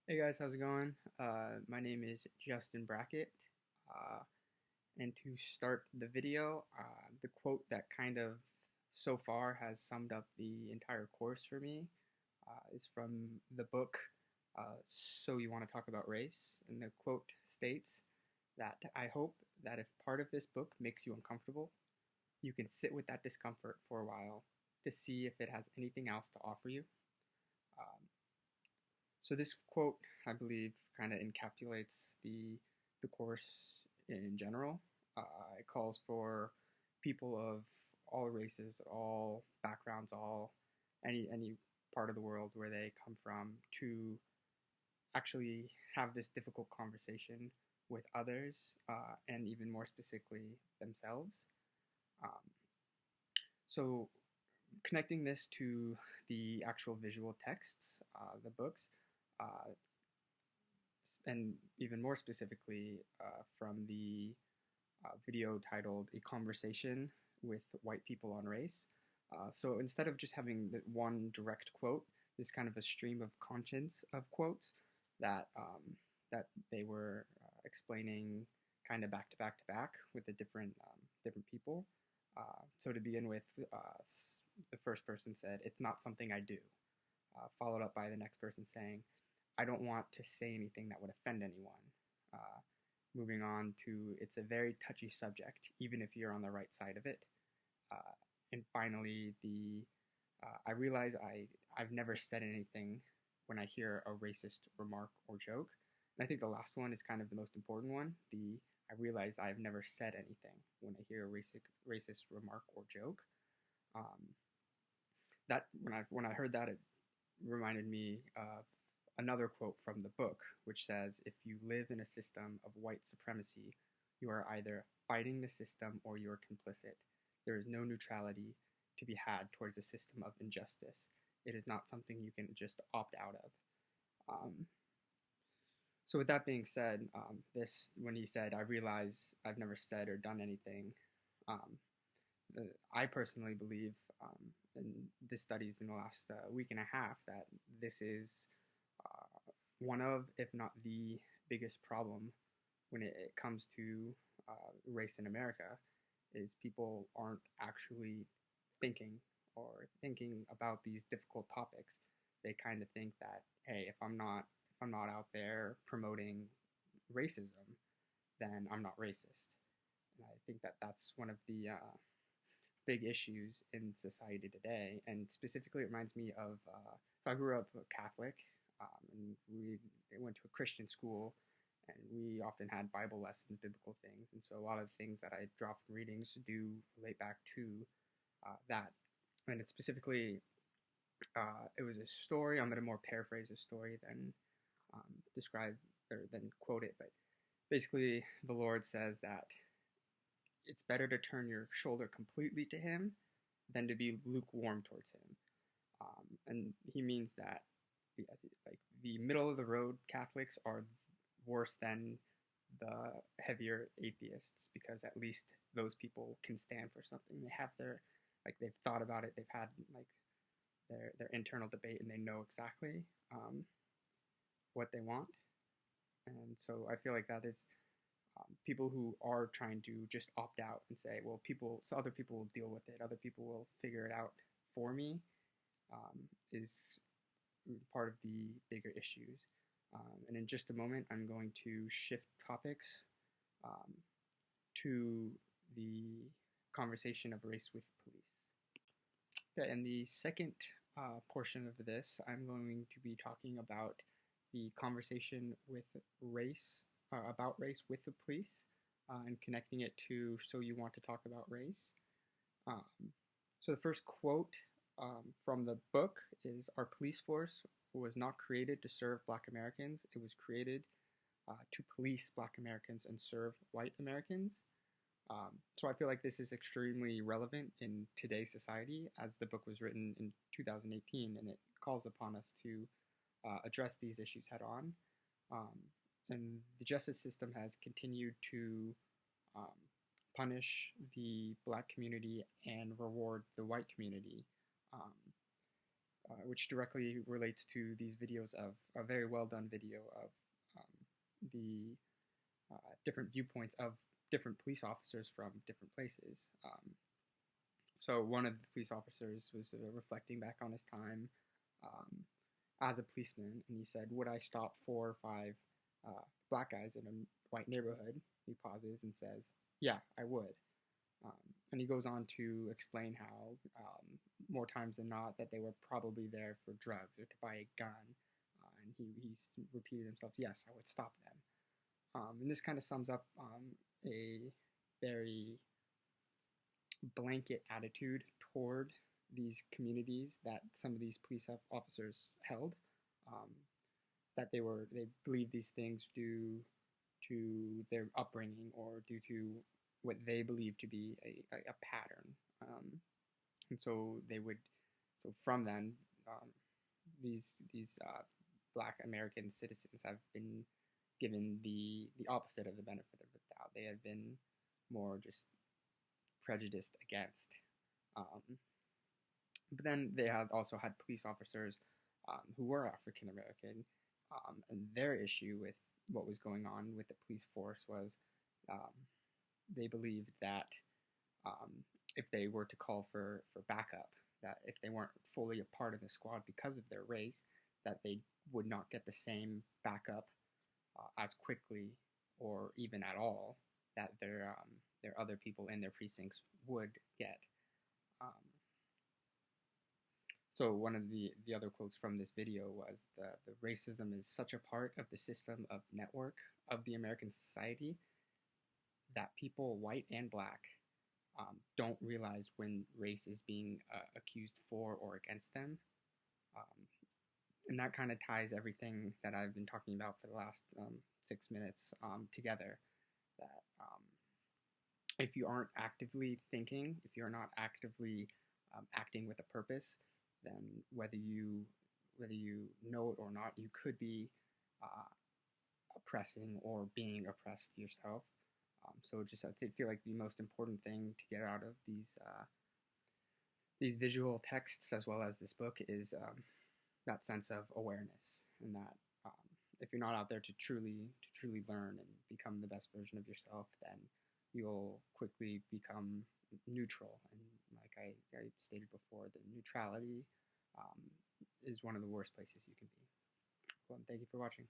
Hey guys, how's it going? My name is Justin Brackett. Uh, and to start the video, the quote that kind of so far has summed up the entire course for me is from the book So You Want to Talk About Race. And the quote states that I hope that if part of this book makes you uncomfortable, you can sit with that discomfort for a while to see if it has anything else to offer you. Um, So this quote, I believe, kind of encapsulates the course in general. It calls for people of all races, all backgrounds, all any part of the world where they come from to actually have this difficult conversation with others, and even more specifically themselves. Um, so connecting this to the actual visual texts, the books, uh, and even more specifically from the video titled A Conversation with White People on Race. So instead of just having the one direct quote, there's kind of a stream of conscience of quotes that that they were explaining kind of back to back to back with the different people. So to begin with, the first person said, "It's not something I do," followed up by the next person saying, "I don't want to say anything that would offend anyone." Uh, Moving on to, "It's a very touchy subject, even if you're on the right side of it." Uh, and finally, I realize I've never said anything when I hear a racist remark or joke. And I think the last one is kind of the most important one. I realize I've never said anything when I hear a racist remark or joke. Um, that when I heard that, it reminded me of another quote from the book, which says, "If you live in a system of white supremacy, you are either fighting the system or you are complicit. There is no neutrality to be had towards a system of injustice. It is not something you can just opt out of." So, with that being said, this when he said, "I realize I've never said or done anything," um, I personally believe, and this studies in the last week and a half, that this is one of, if not the biggest problem when it comes to race in America, is people aren't actually thinking or thinking about these difficult topics. They kind of think that, hey, if I'm not out there promoting racism, then I'm not racist. And I think that that's one of the big issues in society today. And specifically, it reminds me of so I grew up Catholic, and we went to a Christian school, and we often had Bible lessons, biblical things. And so a lot of things that I draw from readings do relate back to that. And it's specifically, it was a story. I'm going to more paraphrase a story than describe or than quote it. But basically, the Lord says that it's better to turn your shoulder completely to Him than to be lukewarm towards Him. And He means that like the middle of the road Catholics are worse than the heavier atheists, because at least those people can stand for something. They have their, like, they've thought about it. They've had like their internal debate, and they know exactly what they want. And so I feel like that is people who are trying to just opt out and say, well, so other people will deal with it, other people will figure it out for me, is part of the bigger issues. And in just a moment, I'm going to shift topics um, to the conversation of race with police. Okay, and the second portion of this, I'm going to be talking about the conversation with race, about race with the police, and connecting it to So You Want to Talk About Race. Um, so the first quote from the book is, "Our police force was not created to serve Black Americans. It was created to police Black Americans and serve white Americans." So I feel like this is extremely relevant in today's society, as the book was written in 2018, and it calls upon us to address these issues head on. Um, and the justice system has continued to um, punish the Black community and reward the white community. Um, which directly relates to these videos of a very well done video of the different viewpoints of different police officers from different places. So one of the police officers was reflecting back on his time um, as a policeman, and he said, "Would I stop 4 or 5 black guys in a white neighborhood?" He pauses and says, "Yeah, I would." And he goes on to explain how, more times than not, that they were probably there for drugs or to buy a gun. And he repeated himself, "Yes, I would stop them." And this kind of sums up a very blanket attitude toward these communities that some of these police officers held. Um, that they believe these things due to their upbringing or due to what they believe to be a pattern. And so they would, so from then, these Black American citizens have been given the opposite of the benefit of the doubt. They have been more just prejudiced against. Um, but then they had also had police officers who were African American, and their issue with what was going on with the police force was um, they believed that um, if they were to call for backup, that if they weren't fully a part of the squad because of their race, that they would not get the same backup as quickly or even at all that their other people in their precincts would get. Um, so one of the other quotes from this video was the racism is such a part of the system of network of the American society that people, white and black, don't realize when race is being accused for or against them. Um, and that kind of ties everything that I've been talking about for the last 6 minutes together. That if you aren't actively thinking, if you're not actively acting with a purpose, then whether you know it or not, you could be oppressing or being oppressed yourself. So just I feel like the most important thing to get out of these visual texts as well as this book is that sense of awareness, and that if you're not out there to truly learn and become the best version of yourself, then you'll quickly become neutral. And like I stated before, the neutrality is one of the worst places you can be. Well, thank you for watching.